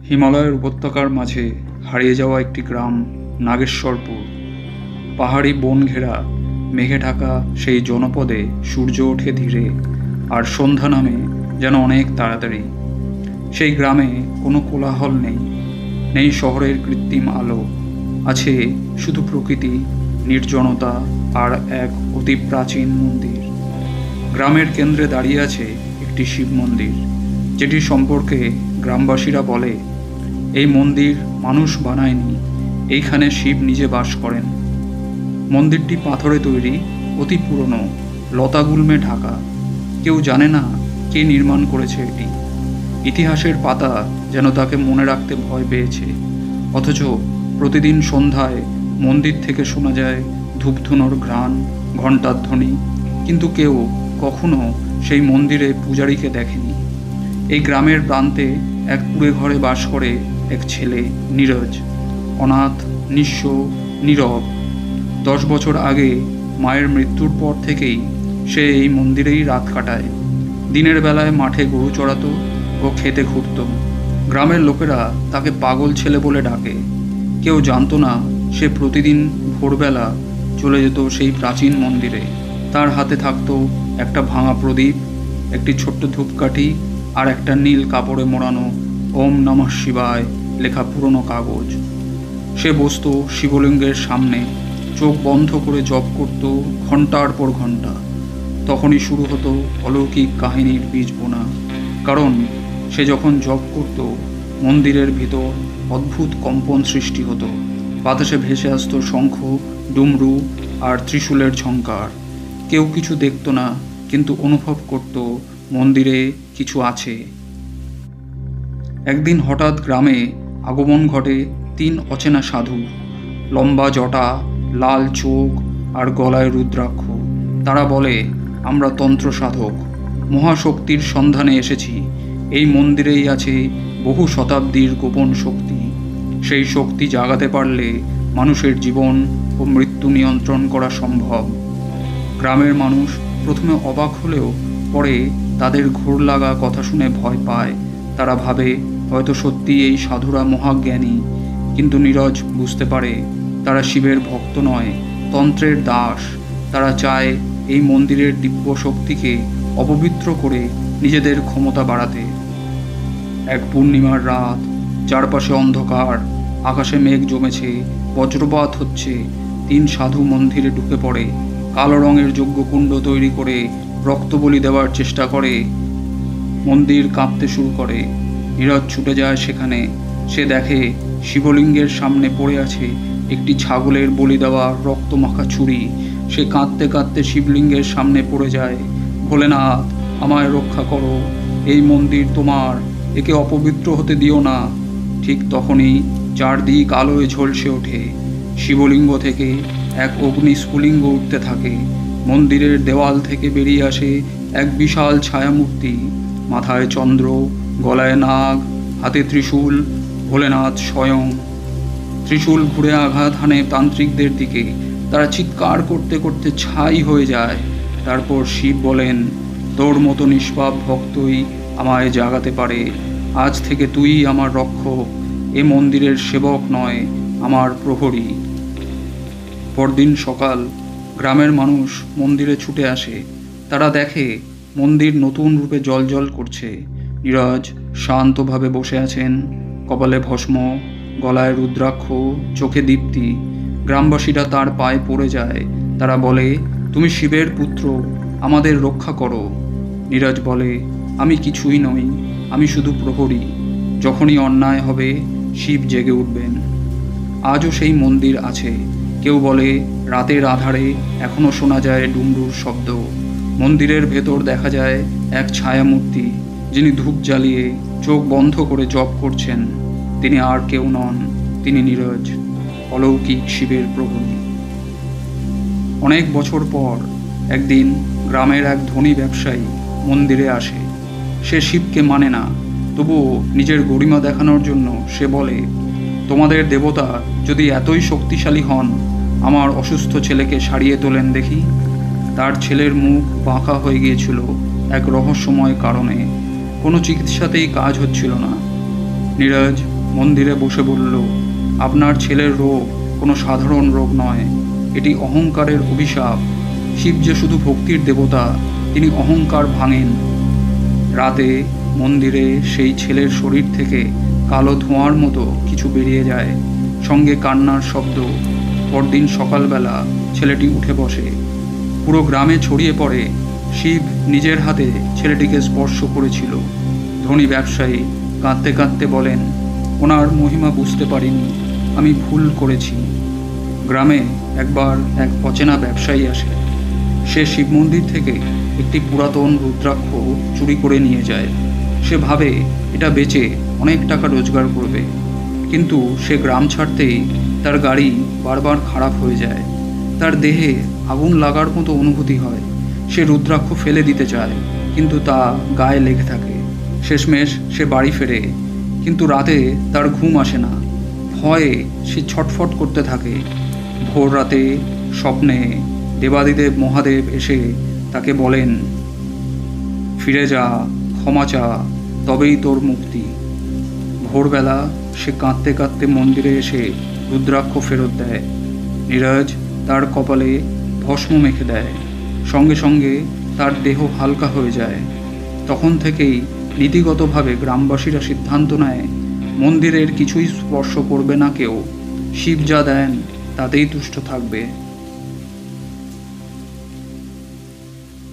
হিমালয়ের উপত্যকার মাঝে হারিয়ে যাওয়া একটি গ্রাম নাগেশ্বরপুর। পাহাড়ি বন ঘেরা মেঘে ঢাকা সেই জনপদে সূর্য ওঠে ধীরে, আর সন্ধ্যা নামে যেন অনেক তাড়াতাড়ি। সেই গ্রামে কোনো কোলাহল নেই, নেই শহরের কৃত্রিম আলো, আছে শুধু প্রকৃতি, নির্জনতা আর এক অতি প্রাচীন মন্দির। গ্রামের কেন্দ্রে দাঁড়িয়ে আছে একটি শিব মন্দির, যেটি সম্পর্কে গ্রামবাসীরা বলে এই মন্দির মানুষ বানায়নি, এইখানে শিব নিজে বাস করেন। মন্দিরটি পাথরে তৈরি, অতি পুরনো, লতাগুল্মে ঢাকা। কেউ জানে না কে নির্মাণ করেছে এটি। ইতিহাসের পাতা যেন তাকে মনে রাখতে ভয় পেয়েছে। অথচ প্রতিদিন সন্ধ্যায় মন্দির থেকে শোনা যায় ধূপধুনোর ঘ্রাণ, ঘণ্টার ধ্বনি, কিন্তু কেউ কখনো সেই মন্দিরে পূজারীকে দেখেনি। এই গ্রামের প্রান্তে এক কুঁড়ে ঘরে বাস করে এক ছেলে, নীরজ। অনাথ, নিঃস্ব, নীরব। 10 বছর আগে মায়ের মৃত্যুর পর থেকেই সে এই মন্দিরেই রাত কাটায়। দিনের বেলায় মাঠে গরু চড়াতো ও খেতে ঘুরত। গ্রামের লোকেরা তাকে পাগল ছেলে বলে ডাকে। কেউ জানতো না সে প্রতিদিন ভোরবেলা চলে যেত সেই প্রাচীন মন্দিরে। তার হাতে থাকতো একটা ভাঙা প্রদীপ, একটি ছোট্ট ধূপকাঠি আর একটা নীল কাপড়ে মোড়ানো ওম নমঃ শিবায় লেখা পুরনো কাগজ। সে বসতো শিবলিঙ্গের সামনে, চোখ বন্ধ করে জপ করত ঘন্টার পর ঘন্টা। তখনই শুরু হতো অলৌকিক কাহিনীর বীজ বোনা। কারণ সে যখন জপ করত, মন্দিরের ভিতর অদ্ভুত কম্পন সৃষ্টি হতো। বাতাসে ভেসে আসতো শঙ্খ, ডুমরু আর ত্রিশূলের ঝংকার। কেউ কিছু দেখত না, কিন্তু অনুভব করত মন্দিরে কিছু আছে। একদিন হঠাৎ গ্রামে আগমন ঘটে 3 অচেনা সাধু। লম্বা জটা, লাল চোখ আর গলায় রুদ্রাক্ষ। তারা বলে, আমরা তন্ত্র সাধক, মহাশক্তির সন্ধানে এসেছি। এই মন্দিরেই আছে বহু শতাব্দীর গোপন শক্তি। সেই শক্তি জাগাতে পারলে মানুষের জীবন ও মৃত্যু নিয়ন্ত্রণ করা সম্ভব। গ্রামের মানুষ প্রথমে অবাক হলেও পরে তাদের ঘোর লাগা কথা শুনে ভয় পায়। তারা ভাবে হয়তো সত্যি এই সাধুরা মহাজ্ঞানী। কিন্তু নীরজ বুঝতে পারে তারা শিবের ভক্ত নয়, তন্ত্রের দাস। তারা চায় এই মন্দিরের দিব্য শক্তিকে অপবিত্র করে নিজেদের ক্ষমতা বাড়াতে। এক পূর্ণিমার রাত, চারপাশে অন্ধকার, আকাশে মেঘ জমেছে, বজ্রপাত হচ্ছে। 3 সাধু মন্দিরে ঢুকে পড়ে, কালো রঙের যজ্ঞকুণ্ড তৈরি করে রক্তবলি দেওয়ার চেষ্টা করে। মন্দির কাঁপতে শুরু করে। নীরজ ছুটে যায় সেখানে। সে দেখে শিবলিঙ্গের সামনে পড়ে আছে একটি ছাগলের বলি দেওয়া রক্তমাখা ছুরি। সে কাঁদতে কাঁদতে শিবলিঙ্গের সামনে পড়ে যায়। ভোলেনাথ, আমায় রক্ষা করো, এই মন্দির তোমার, একে অপবিত্র হতে দিও না। ঠিক তখনই চারদিক আলোয় ঝলসে ওঠে। শিবলিঙ্গ থেকে এক অগ্নিস্ফুলিঙ্গ উঠতে থাকে। মন্দিরের দেওয়াল থেকে বেরিয়ে আসে এক বিশাল ছায়ামূর্তি। মাথায় চন্দ্র, গলায় নাগ, হাতে ত্রিশূল, ভোলেনাথ স্বয়ং। ত্রিশূল ঘুরে আঘাত হানে তান্ত্রিকদের দিকে। তারা চিৎকার করতে করতে ছাই হয়ে যায়। তারপর শিব বলেন, তোর মতো নিষ্পাপ ভক্তই আমায় জাগাতে পারে। আজ থেকে তুই আমার রক্ষক, এ মন্দিরের সেবক নয়, আমার প্রহরী। পরদিন সকাল, গ্রামের মানুষ মন্দিরে ছুটে আসে। তারা দেখে মন্দির নতুন রূপে জ্বলজ্বল করছে। নীরজ শান্তভাবে বসে আছেন, কপালে ভস্ম, গলায় রুদ্রাক্ষ, চোখে দীপ্তি। গ্রামবাসীরা তার পায়ে পড়ে যায়। তারা বলে, তুমি শিবের পুত্র, আমাদের রক্ষা করো। নীরজ বলে, আমি কিছুই নই, আমি শুধু প্রহরী। যখনই অন্যায় হবে শিব জেগে উঠবেন। আজও সেই মন্দির আছে। কেউ বলে রাতের আধারে এখনো শোনা যায় ডুমরুর শব্দ। মন্দিরের ভেতর দেখা যায় এক ছায়ামূর্তি, যিনি ধূপ জ্বালিয়ে চোখ বন্ধ করে জপ করছেন। তিনি আর কেউ নন, তিনি নীরজ, অলৌকিক শিবের প্রহরী। অনেক বছর পর একদিন গ্রামের এক ধনী ব্যবসায়ী মন্দিরে আসে। সে শিবকে মানে না, তবুও নিজের গরিমা দেখানোর জন্য সে বলে, তোমাদের দেবতা যদি এতই শক্তিশালী হন, আমার অসুস্থ ছেলেকে সারিয়ে তোলেন দেখি। তার ছেলের মুখ বাঁকা হয়ে গিয়েছিল এক রহস্যময় কারণে। কোনো চিকিৎসাতেই কাজ হচ্ছিল না। নীরজ মন্দিরে বসে বলল, আপনার ছেলের রোগ কোনো সাধারণ রোগ নয়, এটি অহংকারের অভিশাপ। শিব যে শুধু ভক্তির দেবতা, তিনি অহংকার ভাঙেন। রাতে মন্দিরে সেই ছেলের শরীর থেকে কালো ধোঁয়ার মতো কিছু বেরিয়ে যায়, সঙ্গে কান্নার শব্দ। পরদিন সকালবেলা ছেলেটি উঠে বসে। পুরো গ্রামে ছড়িয়ে পড়ে শিব নিজের হাতে ছেলেটিকে স্পর্শ করেছিল। ধনী ব্যবসায়ী কাঁদতে কাঁদতে বলেন, ওনার মহিমা বুঝতে পারিনি, আমি ভুল করেছি। গ্রামে একবার এক অচেনা ব্যবসায়ী আসে। সে শিব মন্দির থেকে একটি পুরাতন রুদ্রাক্ষ চুরি করে নিয়ে যায়। সে ভাবে এটা বেচে অনেক টাকা রোজগার করবে, কিন্তু সে গ্রাম ছাড়তেই তার গাড়ি বারবার খারাপ হয়ে যায়। তার দেহে আগুন লাগার মতো অনুভূতি হয়। সে রুদ্রাক্ষ ফেলে দিতে চায়, কিন্তু তা গায়ে লেগে থাকে। শেষমেশ সে বাড়ি ফেরে, কিন্তু রাতে তার ঘুম আসে না। ভয়ে সে ছটফট করতে থাকে। ভোর রাতে স্বপ্নে দেবাদিদেব মহাদেব এসে তাকে বলেন, ফিরে যা, ক্ষমা চা, তবেই তোর মুক্তি। ভোরবেলা সে কাঁদতে কাঁদতে মন্দিরে এসে রুদ্রাক্ষ ফেরত দেয়। নীরজ তার কপালে ভস্ম মেখে দেয়। সঙ্গে সঙ্গে তার দেহ হালকা হয়ে যায়। তখন থেকেই নীতিগতভাবে গ্রামবাসীরা সিদ্ধান্ত নেয়, মন্দিরের কিছুই স্পর্শ করবে না কেউ। শিব যা দেন তাতেই তুষ্ট থাকবে।